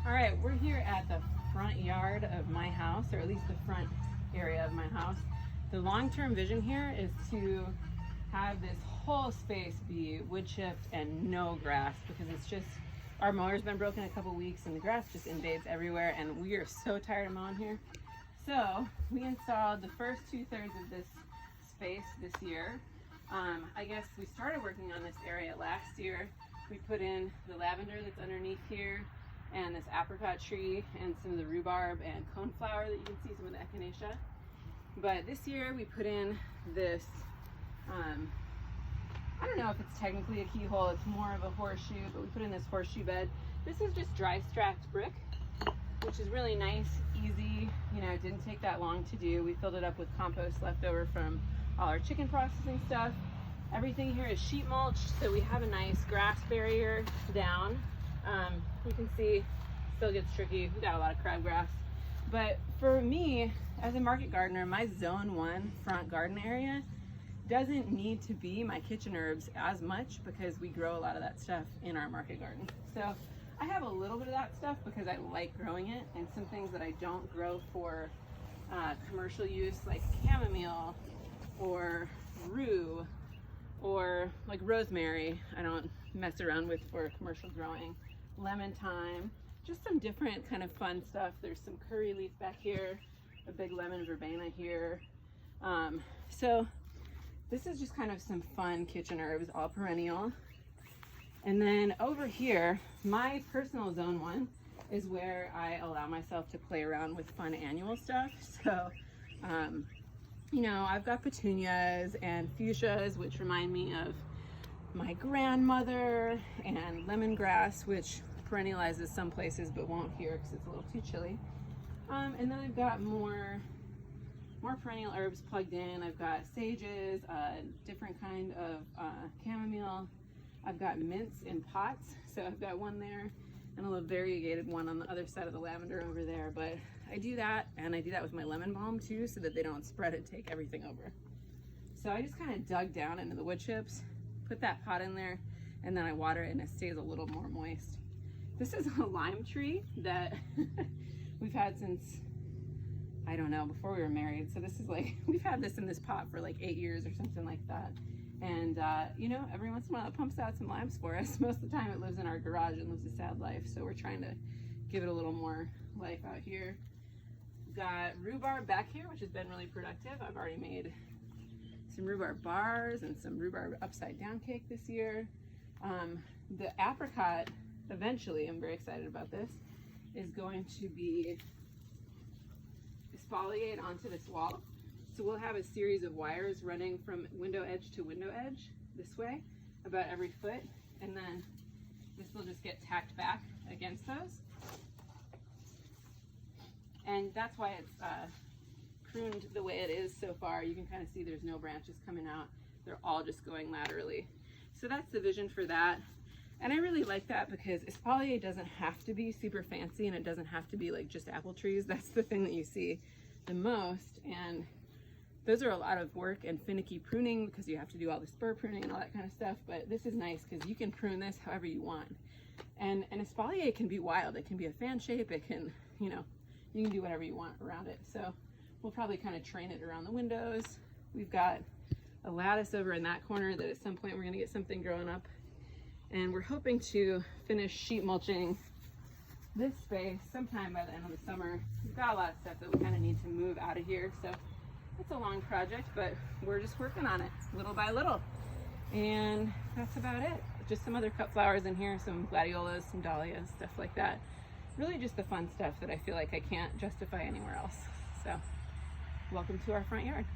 All right, we're here at the front yard of my house, or at least the front area of my house. The long-term vision here is to have this whole space be wood chipped and no grass, because it's just, our mower's been broken a couple weeks and the grass just invades everywhere and we are so tired of mowing here. So we installed the first 2/3 of this space this year. I guess we started working on this area last year. We put in the lavender that's underneath here, and this apricot tree, and some of the rhubarb and coneflower that you can see, some of the echinacea. But this year we put in this, I don't know if it's technically a keyhole, it's more of a horseshoe, but we put in this horseshoe bed. This is just dry stacked brick, which is really nice, easy. You know, it didn't take that long to do. We filled it up with compost left over from all our chicken processing stuff. Everything here is sheet mulch, so we have a nice grass barrier down. You can see, still gets tricky. We got a lot of crabgrass. But for me, as a market gardener, my zone 1 front garden area doesn't need to be my kitchen herbs as much, because we grow a lot of that stuff in our market garden. So I have a little bit of that stuff because I like growing it, and some things that I don't grow for commercial use, like chamomile or rue, or like rosemary, I don't mess around with for commercial growing. Lemon thyme, just some different kind of fun stuff. There's some curry leaf back here, a big lemon verbena here. So this is just kind of some fun kitchen herbs, all perennial. And then over here, my personal zone 1 is where I allow myself to play around with fun annual stuff. So, you know, I've got petunias and fuchsias, which remind me of my grandmother, and lemongrass, which perennializes some places but won't here because it's a little too chilly. And then I've got more perennial herbs plugged in. I've got sages, different kind of chamomile. I've got mints in pots, so I've got one there, and a little variegated one on the other side of the lavender over there. But I do that, and I do that with my lemon balm too, so that they don't spread and take everything over. So I just kind of dug down into the wood chips, put that pot in there, and then I water it and it stays a little more moist. This is a lime tree that we've had since, I don't know, before we were married. So this is like, we've had this in this pot for like 8 years or something like that. And you know, every once in a while it pumps out some limes for us. Most of the time it lives in our garage and lives a sad life. So we're trying to give it a little more life out here. Got rhubarb back here, which has been really productive. I've already made some rhubarb bars and some rhubarb upside down cake this year. The apricot, eventually, I'm very excited about this, is going to be exfoliate onto this wall. So we'll have a series of wires running from window edge to window edge this way, about every foot, and then this will just get tacked back against those. And that's why it's pruned the way it is so far. You can kind of see there's no branches coming out. They're all just going laterally. So that's the vision for that. And I really like that because espalier doesn't have to be super fancy, and it doesn't have to be like just apple trees. That's the thing that you see the most. And those are a lot of work and finicky pruning, because you have to do all the spur pruning and all that kind of stuff. But this is nice because you can prune this however you want. And espalier can be wild. It can be a fan shape. It can, you know, you can do whatever you want around it. So we'll probably kind of train it around the windows. We've got a lattice over in that corner that at some point we're going to get something growing up. And we're hoping to finish sheet mulching this space sometime by the end of the summer. We've got a lot of stuff that we kind of need to move out of here. So it's a long project, but we're just working on it little by little. And that's about it. Just some other cut flowers in here, some gladiolas, some dahlias, stuff like that. Really just the fun stuff that I feel like I can't justify anywhere else. So welcome to our front yard.